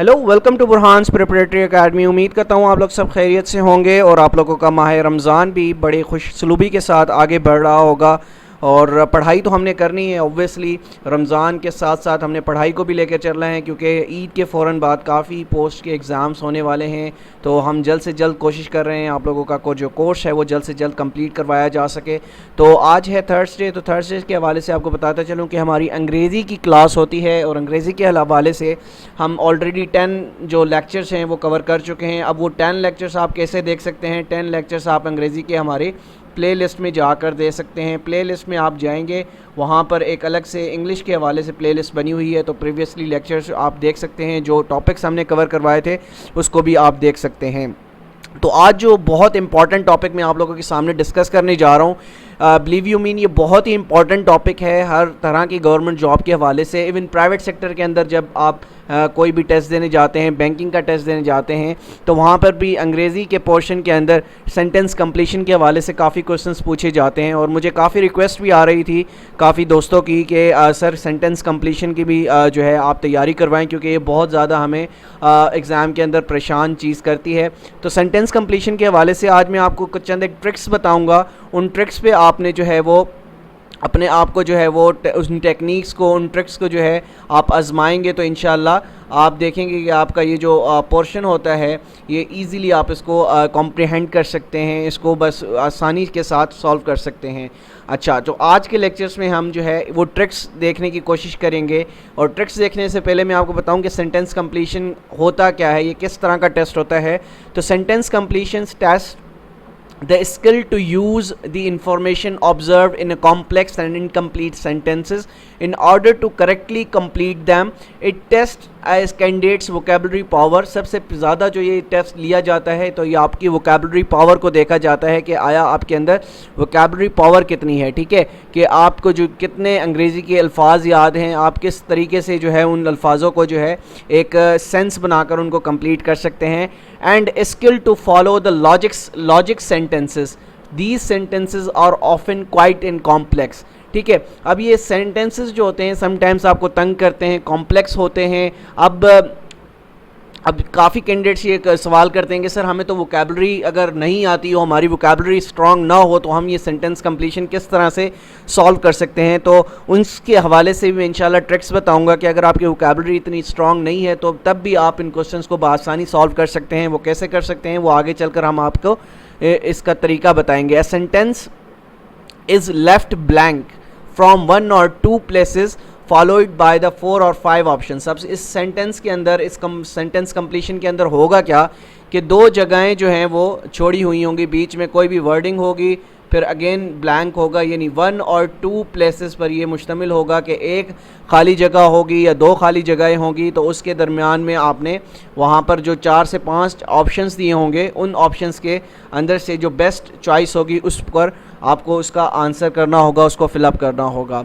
Hello, welcome to Burhan's preparatory academy. उम्मीद करता हूँ आप लोग सब खैरियत से होंगे और आप लोगों का माह रमज़ान भी बड़े खुशसलूबी के साथ आगे बढ़ रहा होगा। और पढ़ाई तो हमने करनी है ऑब्वियसली, रमज़ान के साथ साथ हमने पढ़ाई को भी लेकर चलना है क्योंकि ईद के फ़ौरन बाद काफ़ी पोस्ट के एग्ज़ाम्स होने वाले हैं। तो हम जल्द से जल्द कोशिश कर रहे हैं आप लोगों का जो कोर्स है वो जल्द से जल्द कंप्लीट करवाया जा सके। तो आज है थर्सडे, तो थर्सडे के हवाले से आपको बताता चलूँ कि हमारी अंग्रेज़ी की क्लास होती है और अंग्रेज़ी के हवाले से हम ऑलरेडी 10 जो लेक्चर्स हैं वो कवर कर चुके हैं। अब वो 10 लेक्चर्स आप कैसे देख सकते हैं? 10 लेक्चर्स आप अंग्रेज़ी के हमारे प्लेलिस्ट में जाकर दे सकते हैं। प्लेलिस्ट में आप जाएंगे, वहाँ पर एक अलग से इंग्लिश के हवाले से प्लेलिस्ट बनी हुई है, तो प्रीवियसली लेक्चर्स आप देख सकते हैं। जो टॉपिक्स हमने कवर करवाए थे उसको भी आप देख सकते हैं। तो आज जो बहुत इंपॉर्टेंट टॉपिक मैं आप लोगों के सामने डिस्कस करने जा रहा हूँ, बिलीव यू मीन, ये बहुत ही इंपॉर्टेंट टॉपिक है हर तरह की गवर्नमेंट जॉब के हवाले से। इवन प्राइवेट सेक्टर के अंदर जब आप कोई भी टेस्ट देने जाते हैं, बैंकिंग का टेस्ट देने जाते हैं, तो वहाँ पर भी अंग्रेज़ी के पोर्शन के अंदर सेंटेंस कंप्लीशन के हवाले से काफ़ी क्वेश्चंस पूछे जाते हैं। और मुझे काफ़ी रिक्वेस्ट भी आ रही थी काफ़ी दोस्तों की कि सर सेंटेंस कंप्लीशन की भी जो है आप तैयारी करवाएं, क्योंकि ये बहुत ज़्यादा हमें एग्ज़ाम के अंदर परेशान चीज़ करती है। तो सेंटेंस कंप्लीशन के हवाले से आज मैं आपको कुछ चंद एक ट्रिक्स बताऊँगा। उन ट्रिक्स पे आपने जो है वो अपने आप को जो है वो उन टेक्निक्स को, उन ट्रिक्स को जो है आप आजमाएंगे तो इंशाल्लाह आप देखेंगे कि आपका ये जो पोर्शन होता है ये इजीली आप इसको कॉम्प्रिहेंड कर सकते हैं, इसको बस आसानी के साथ सॉल्व कर सकते हैं। अच्छा, तो आज के लेक्चर्स में हम जो है वो ट्रिक्स देखने की कोशिश करेंगे। और ट्रिक्स देखने से पहले मैं आपको बताऊं कि सेंटेंस कंप्लीशन होता क्या है, ये किस तरह का टेस्ट होता है। तो sentence completion test the skill to use the information observed in a complex and incomplete sentences in order to correctly complete them. It tests as candidates vocabulary power. सबसे ज़्यादा जो ये टेस्ट लिया जाता है तो ये आपकी vocabulary power को देखा जाता है कि आया आपके अंदर vocabulary power कितनी है। ठीक है, कि आपको जो कितने अंग्रेज़ी के अल्फाज याद हैं, आप किस तरीके से जो है उन अल्फाजों को जो है एक सेंस बनाकर उनको कंप्लीट कर सकते हैं। And skill to follow the logic sentences, these sentences are often quite in complex. ठीक है, अब ये सेंटेंसेस जो होते हैं समटाइम्स आपको तंग करते हैं, कॉम्प्लेक्स होते हैं। अब काफ़ी कैंडिडेट्स ये सवाल करते हैं कि सर हमें तो वोकैबुलरी अगर नहीं आती हो, हमारी वोकैबुलरी स्ट्रॉन्ग ना हो, तो हम ये सेंटेंस कंप्लीशन किस तरह से सॉल्व कर सकते हैं। तो उसके हवाले से भी मैं इंशाल्लाह ट्रिक्स बताऊंगा कि अगर आपकी वोकैबुलरी इतनी स्ट्रॉन्ग नहीं है तो तब भी आप इन क्वेश्चंस को बआसानी सॉल्व कर सकते हैं। वो कैसे कर सकते हैं वो आगे चलकर हम आपको इसका तरीका बताएंगे। A sentence is left blank from 1 or 2 places followed by the 4 or 5 option. अब इस सेंटेंस के अंदर, इस सेंटेंस कंप्लीशन के अंदर होगा क्या कि 2 जगहें जो हैं वो छोड़ी हुई होंगी, बीच में कोई भी वर्डिंग होगी, फिर अगेन ब्लैंक होगा, यानी 1 or 2 प्लेसेस पर ये मुश्तमिल होगा कि एक खाली जगह होगी या 2 खाली जगहें होंगी। तो उसके दरमियान में आपने वहाँ पर जो 4 से 5 ऑप्शंस दिए होंगे, उन ऑप्शंस के अंदर से जो बेस्ट चॉइस होगी उस पर आपको उसका आंसर करना होगा, उसको फिलअप करना होगा।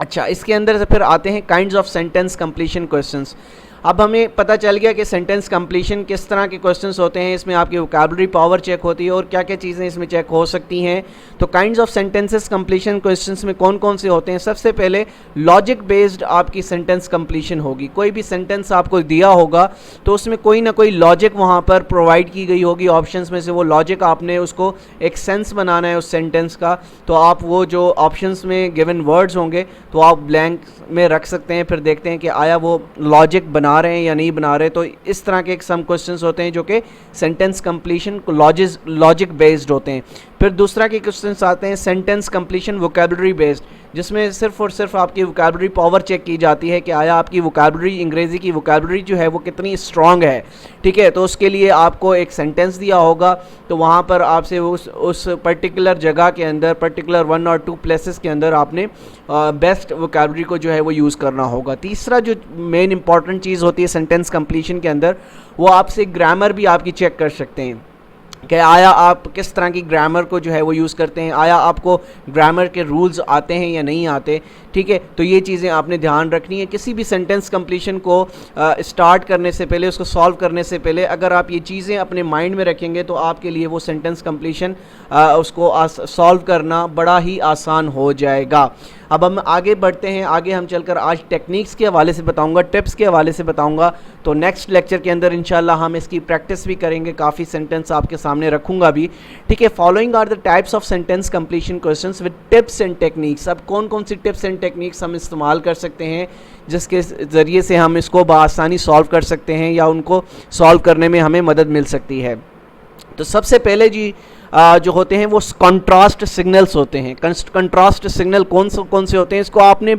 अच्छा, इसके अंदर से फिर आते हैं kinds of sentence completion questions. अब हमें पता चल गया कि सेंटेंस कंप्लीशन किस तरह के क्वेश्चंस होते हैं, इसमें आपकी वोकैबुलरी पावर चेक होती है और क्या क्या चीज़ें इसमें चेक हो सकती हैं। तो kinds of sentences completion questions में कौन कौन से होते हैं? सबसे पहले लॉजिक बेस्ड आपकी सेंटेंस कंप्लीशन होगी। कोई भी सेंटेंस आपको दिया होगा तो उसमें कोई ना कोई लॉजिक वहाँ पर प्रोवाइड की गई होगी ऑप्शंस में से। वो लॉजिक आपने उसको एक सेंस बनाना है उस सेंटेंस का, तो आप वो जो ऑप्शंस में गिवन वर्ड्स होंगे तो आप ब्लैंक में रख सकते हैं, फिर देखते हैं कि आया वो लॉजिक बना रहे हैं या नहीं बना रहे। तो इस तरह के सम क्वेश्चंस होते हैं जो कि सेंटेंस कंप्लीशन लॉजिक बेस्ड होते हैं। फिर दूसरा के क्वेश्चंस आते हैं सेंटेंस कंप्लीशन वोकैबुलरी बेस्ड, जिसमें सिर्फ और सिर्फ आपकी वोकैबुलरी पावर चेक की जाती है कि आया आपकी वोकैबुलरी, अंग्रेज़ी की वोकैबुलरी जो है वो कितनी स्ट्रॉन्ग है। ठीक है, तो उसके लिए आपको एक सेंटेंस दिया होगा, तो वहाँ पर आपसे उस पर्टिकुलर जगह के अंदर, पर्टिकुलर 1 or 2 प्लेसेस के अंदर आपने बेस्ट वोकैबुलरी को जो है वो यूज़ करना होगा। तीसरा जो मेन इंपॉर्टेंट चीज़ होती है सेंटेंस कंप्लीशन के अंदर, वो आपसे ग्रामर भी आपकी चेक कर सकते हैं कि आया आप किस तरह की ग्रामर को जो है वो यूज़ करते हैं, आया आपको ग्रामर के रूल्स आते हैं या नहीं आते। ठीक है, तो ये चीज़ें आपने ध्यान रखनी है। किसी भी सेंटेंस कंप्लीशन को स्टार्ट करने से पहले, उसको सॉल्व करने से पहले अगर आप ये चीज़ें अपने माइंड में रखेंगे तो आपके लिए वो सेंटेंस कंप्लीशन उसको सॉल्व करना बड़ा ही आसान हो जाएगा। अब हम आगे बढ़ते हैं, आगे हम चलकर आज टेक्निक्स के हवाले से बताऊंगा, टिप्स के हवाले से बताऊंगा। तो नेक्स्ट लेक्चर के अंदर इंशाल्लाह हम इसकी प्रैक्टिस भी करेंगे, काफ़ी सेंटेंस आपके सामने रखूंगा भी, ठीक है। Following are the types of sentence completion questions with tips and techniques. अब कौन कौन सी टिप्स एंड टेक्निक्स हम इस्तेमाल कर सकते हैं जिसके ज़रिए से हम इसको बआसानी सॉल्व कर सकते हैं या उनको सॉल्व करने में हमें मदद मिल सकती है। तो सबसे पहले जी जो होते हैं वो कंट्रास्ट सिग्नल्स होते हैं। कंट्रास्ट सिग्नल कौन से होते हैं, इसको आपने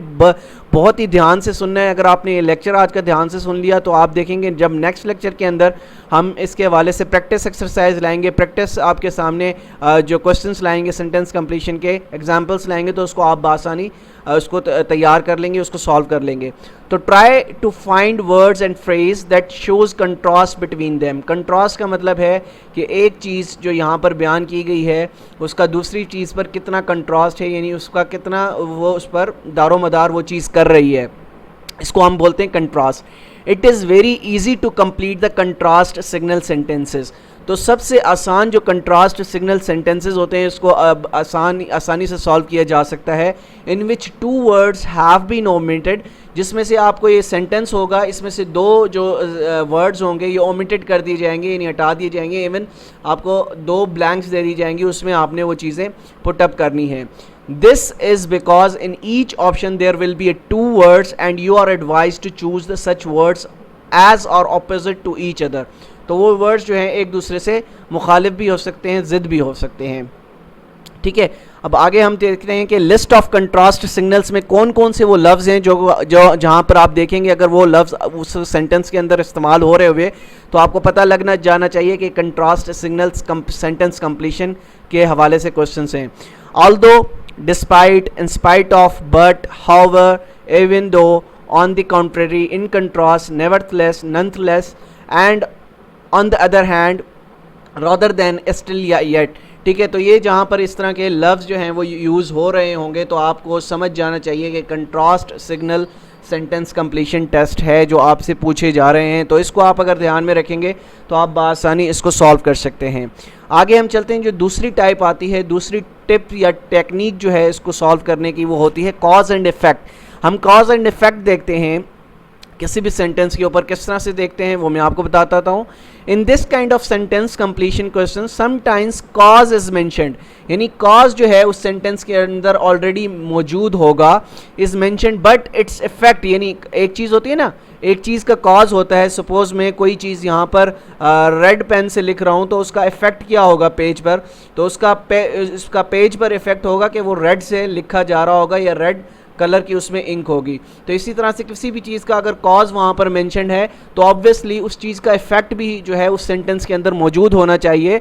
बहुत ही ध्यान से सुनना है। अगर आपने ये लेक्चर आज का ध्यान से सुन लिया तो आप देखेंगे जब नेक्स्ट लेक्चर के अंदर हम इसके हवाले से प्रैक्टिस एक्सरसाइज लाएंगे, प्रैक्टिस आपके सामने जो क्वेश्चंस लाएंगे, सेंटेंस कंप्लीशन के एग्जांपल्स लाएंगे, तो उसको आप बआसानी उसको तैयार कर लेंगे, उसको सॉल्व कर लेंगे। तो try to find words and phrase that shows contrast between them. Contrast का मतलब है कि एक चीज़ जो यहाँ पर बयान की गई है उसका दूसरी चीज़ पर कितना कंट्रास्ट है, यानी उसका कितना वो उस पर दारोमदार वो चीज़ कर रही है, इसको हम बोलते हैं contrast. It is very easy to complete the contrast signal sentences. तो सबसे आसान जो कंट्रास्ट सिग्नल सेंटेंसेस होते हैं इसको अब आसानी से सॉल्व किया जा सकता है। इन विच 2 वर्ड्स हैव बीन ओमिटेड, जिसमें से आपको ये सेंटेंस होगा, इसमें से 2 जो वर्ड्स होंगे ये ओमिटेड कर दिए जाएंगे, यानी हटा दिए जाएंगे। इवन आपको 2 ब्लैंक्स दे दी जाएंगी, उसमें आपने वो चीज़ें पुट अप करनी है। This is because in each option there will be 2 words and you are advise to choose the such words as are opposite to each other. तो वो वर्ड्स जो हैं एक दूसरे से मुखालिफ भी हो सकते हैं, ज़िद भी हो सकते हैं, ठीक है। अब आगे हम देखते हैं कि लिस्ट ऑफ कंट्रास्ट सिग्नल्स में कौन कौन से वो लफ्ज़ हैं जो जहाँ पर आप देखेंगे अगर वो लफ्ज़ उस सेंटेंस के अंदर इस्तेमाल हो रहे हुए तो आपको पता लगना जाना चाहिए कि कंट्रास्ट सिग्नल्स सेंटेंस कंप्लीशन के हवाले से क्वेश्चंस हैं। Although, despite, in spite of, but, however, even though, on the contrary, in contrast, nevertheless, nonetheless, and on the other hand, rather than, still या येट, ठीक है। तो ये जहाँ पर इस तरह के लफ्ज़ जो हैं वो यूज़ हो रहे होंगे तो आपको समझ जाना चाहिए कि contrast signal sentence completion test है जो आपसे पूछे जा रहे हैं। तो इसको आप अगर ध्यान में रखेंगे तो आप बआसानी इसको सॉल्व कर सकते हैं। आगे हम चलते हैं, जो दूसरी टाइप आती है, दूसरी टिप या टेक्निक जो है इसको सॉल्व करने की, वो होती है कॉज एंड इफ़ेक्ट। हम कॉज एंड इफ़ेक्ट देखते हैं किसी भी सेंटेंस के ऊपर, किस तरह से देखते हैं वो मैं आपको बताता हूँ। In this kind of sentence completion question sometimes cause is mentioned, यानी कॉज जो है उस सेंटेंस के अंदर ऑलरेडी मौजूद होगा, is mentioned but its effect, यानी एक चीज़ होती है ना, एक चीज़ का कॉज होता है। सपोज मैं कोई चीज़ यहाँ पर रेड पेन से लिख रहा हूँ तो उसका इफेक्ट क्या होगा पेज पर, तो उसका पेज पर इफेक्ट होगा कि वो रेड से लिखा जा रहा होगा या रेड कलर की उसमें इंक होगी। तो इसी तरह से किसी भी चीज़ का अगर कॉज वहाँ पर मेंशन है तो ऑब्वियसली उस चीज़ का इफेक्ट भी जो है उस सेंटेंस के अंदर मौजूद होना चाहिए।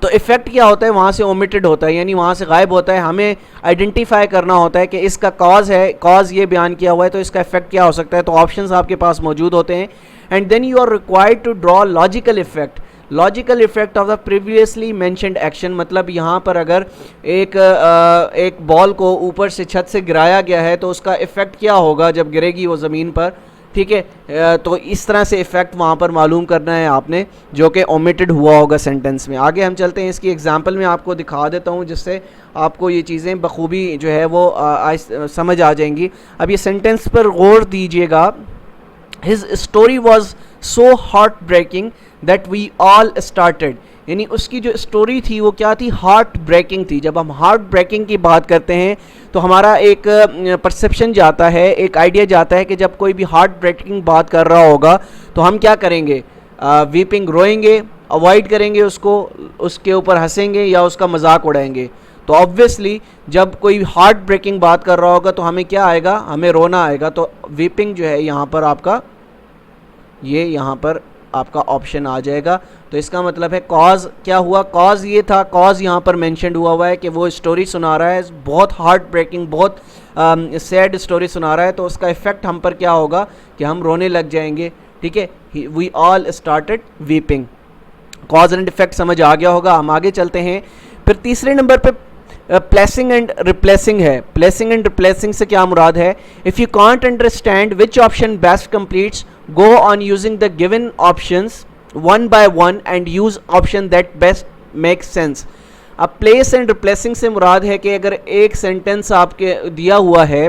तो इफ़ेक्ट क्या होता है, वहाँ से ओमिटेड होता है, यानी वहाँ से गायब होता है। हमें आइडेंटिफाई करना होता है कि इसका कॉज है, कॉज ये बयान किया हुआ है, तो इसका इफेक्ट क्या हो सकता है। तो ऑप्शंस आपके पास मौजूद होते हैं and then you are required to draw logical effect. Logical effect of the previously mentioned action, मतलब यहाँ पर अगर एक बॉल को ऊपर से छत से गिराया गया है तो उसका इफेक्ट क्या होगा जब गिरेगी वो ज़मीन पर, ठीक है। तो इस तरह से इफ़ेक्ट वहाँ पर मालूम करना है आपने, जो कि ओमिटेड हुआ होगा सेंटेंस में। आगे हम चलते हैं, इसकी एग्जांपल मैं आपको दिखा देता हूँ जिससे आपको ये चीज़ें बखूबी जो है वो समझ आ जाएंगी। अब ये सेंटेंस पर गौर दीजिएगा। His story was so heart breaking that we all started, यानी उसकी जो स्टोरी थी वो क्या थी, हार्ट ब्रेकिंग थी। जब हम हार्ट ब्रेकिंग की बात करते हैं तो हमारा एक परसेप्शन जाता है, एक आइडिया जाता है कि जब कोई भी हार्ट ब्रेकिंग बात कर रहा होगा तो हम क्या करेंगे, वीपिंग, रोएंगे, अवॉइड करेंगे उसको, उसके ऊपर हंसेंगे या उसका मजाक उड़ाएंगे। तो ऑब्वियसली जब कोई हार्ट ब्रेकिंग बात कर रहा होगा तो हमें क्या आएगा, हमें रोना आएगा। तो वीपिंग जो है यहाँ पर आपका, ये यहाँ पर आपका ऑप्शन आ जाएगा। तो इसका मतलब है कॉज क्या हुआ, कॉज ये था, कॉज यहाँ पर मेंशन हुआ है कि वो स्टोरी सुना रहा है, बहुत हार्ट ब्रेकिंग, बहुत सैड स्टोरी सुना रहा है, तो उसका इफ़ेक्ट हम पर क्या होगा कि हम रोने लग जाएंगे, ठीक है। We all started weeping, cause and effect समझ आ गया होगा। हम आगे चलते हैं। फिर तीसरे नंबर पे प्लेसिंग एंड रिप्लेसिंग है। प्लेसिंग एंड रिप्लेसिंग से क्या मुराद है, if you can't understand which option best completes, go on using the given options one by one and use option that best makes sense। अब place and replacing से मुराद है कि अगर एक सेंटेंस आपके दिया हुआ है,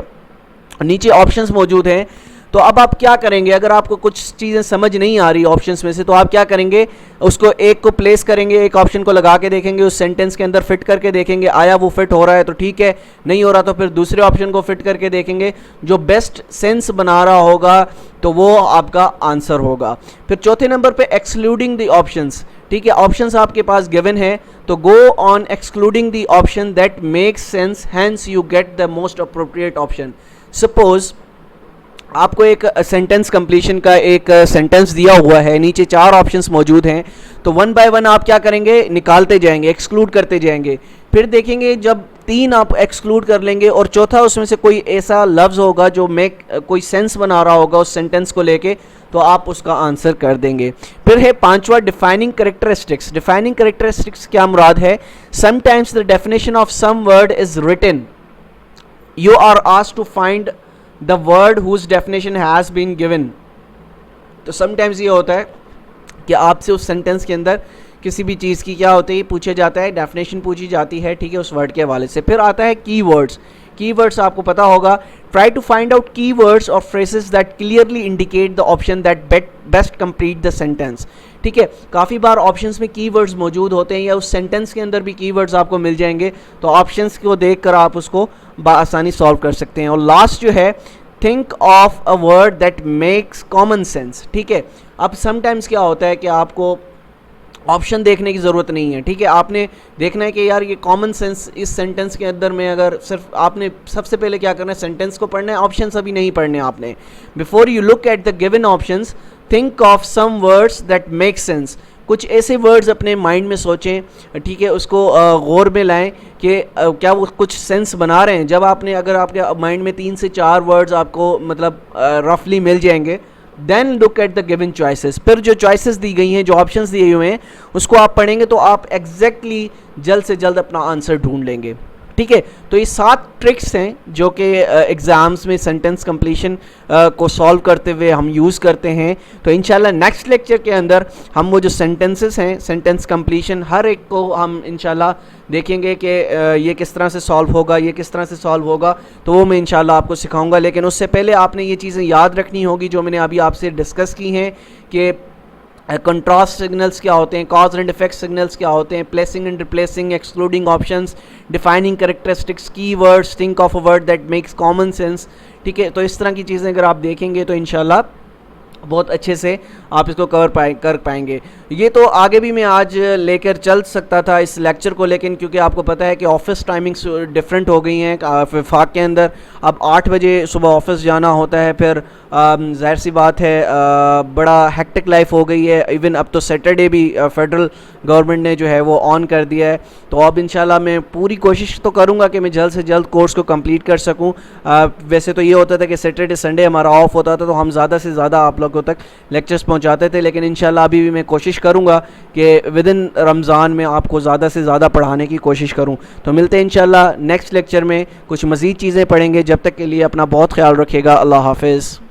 नीचे ऑप्शंस मौजूद हैं, तो अब आप क्या करेंगे, अगर आपको कुछ चीज़ें समझ नहीं आ रही ऑप्शंस में से, तो आप क्या करेंगे, उसको एक को प्लेस करेंगे, एक ऑप्शन को लगा के देखेंगे, उस सेंटेंस के अंदर फिट करके देखेंगे, आया वो फिट हो रहा है तो ठीक है, नहीं हो रहा तो फिर दूसरे ऑप्शन को फिट करके देखेंगे, जो बेस्ट सेंस बना रहा होगा तो वो आपका आंसर होगा। फिर चौथे नंबर पे एक्सक्लूडिंग द ऑप्शंस, ठीक है, ऑप्शंस आपके पास गिवन है, तो go on excluding the option that makes sense, hence you get the most appropriate option. Suppose आपको एक सेंटेंस कंप्लीशन का एक सेंटेंस दिया हुआ है, नीचे 4 ऑप्शंस मौजूद हैं, तो वन बाय वन आप क्या करेंगे, निकालते जाएंगे, एक्सक्लूड करते जाएंगे, फिर देखेंगे जब 3 आप एक्सक्लूड कर लेंगे और चौथा उसमें से कोई ऐसा लफ्ज़ होगा जो कोई सेंस बना रहा होगा उस सेंटेंस को लेके, तो आप उसका आंसर कर देंगे। फिर है 5वां डिफाइनिंग कैरेक्टरिस्टिक्स। डिफाइनिंग कैरेक्टरिस्टिक्स क्या मुराद है, sometimes the definition of some word is written, you are asked to find the word whose definition has been given. तो समटाइम्स ये होता है कि आपसे उस सेंटेंस के अंदर किसी भी चीज़ की क्या होती है, पूछा जाता है, डेफिनेशन पूछी जाती है, ठीक है, उस वर्ड के हवाले से। फिर आता है कीवर्ड्स। कीवर्ड्स आपको पता होगा, try to find out keywords और phrases that clearly indicate the option that best complete the sentence, ठीक है, काफ़ी बार ऑप्शंस में कीवर्ड्स मौजूद होते हैं या उस सेंटेंस के अंदर भी कीवर्ड्स आपको मिल जाएंगे, तो ऑप्शंस को देखकर आप उसको आसानी सॉल्व कर सकते हैं। और लास्ट जो है, think of a word that makes common sense, ठीक है। अब समटाइम्स क्या होता है कि आपको ऑप्शन देखने की ज़रूरत नहीं है, ठीक है, आपने देखना है कि यार ये कॉमन सेंस इस सेंटेंस के अंदर में, अगर सिर्फ आपने सबसे पहले क्या करना है, सेंटेंस को पढ़ना है, ऑप्शंस अभी नहीं पढ़ने आपने। Before you look at the given options, think of some words that make sense, कुछ ऐसे वर्ड्स अपने माइंड में सोचें, ठीक है, उसको गौर में लाएं कि क्या वो कुछ सेंस बना रहे हैं। जब आपने, अगर आपके माइंड में 3 से 4 वर्ड्स आपको मतलब रफली मिल जाएंगे, then look at the given choices. फिर जो चॉइसेस दी गई हैं, जो ऑप्शंस दिए हुए हैं, उसको आप पढ़ेंगे तो आप एग्जैक्टली जल्द से जल्द अपना आंसर ढूंढ लेंगे, ठीक है। तो ये 7 ट्रिक्स हैं जो कि एग्ज़ाम्स में सेंटेंस कंप्लीशन को सॉल्व करते हुए हम यूज़ करते हैं। तो इंशाल्लाह नेक्स्ट लेक्चर के अंदर हम वो जो सेंटेंसेस हैं, सेंटेंस कंप्लीशन, हर एक को हम इंशाल्लाह देखेंगे कि ये किस तरह से सॉल्व होगा, ये किस तरह से सॉल्व होगा, तो वो मैं इंशाल्लाह आपको सिखाऊंगा। लेकिन उससे पहले आपने ये चीज़ें याद रखनी होगी जो मैंने अभी आपसे डिस्कस की हैं कि कंट्रास्ट सिग्नल्स क्या होते हैं, कॉज एंड इफेक्ट सिग्नल्स क्या होते हैं, placing and replacing, excluding options, defining characteristics, keywords, think of a word that makes common sense, ठीक है। तो इस तरह की चीज़ें अगर आप देखेंगे तो इंशाल्लाह बहुत अच्छे से आप इसको कर पाएंगे। ये तो आगे भी मैं आज लेकर चल सकता था इस लेक्चर को, लेकिन क्योंकि आपको पता है कि ऑफिस टाइमिंग्स डिफरेंट हो गई हैं वफाक के अंदर। अब 8 बजे सुबह ऑफिस जाना होता है, फिर ज़ाहिर सी बात है बड़ा हेक्टिक लाइफ हो गई है। इवन अब तो सैटरडे भी फेडरल गवर्नमेंट ने जो है वो ऑन कर दिया है। तो अब इंशाल्लाह मैं पूरी कोशिश तो करूँगा कि मैं जल्द से जल्द कोर्स को कंप्लीट कर सकूँ। वैसे तो ये होता था कि सैटरडे संडे हमारा ऑफ होता था, तो हम ज़्यादा से ज़्यादा आप लोगों तक लेक्चर्स पहुँचाते थे, लेकिन इंशाल्लाह अभी भी मैं कोशिश करूँगा कि विद इन रमज़ान में आपको ज़्यादा से ज़्यादा पढ़ाने की कोशिश करूँ। तो मिलते हैं इंशाल्लाह नेक्स्ट लेक्चर में, कुछ मज़ीद चीज़ें पढ़ेंगे। जब तक के लिए अपना बहुत ख्याल रखिएगा। अल्लाह हाफ़िज़।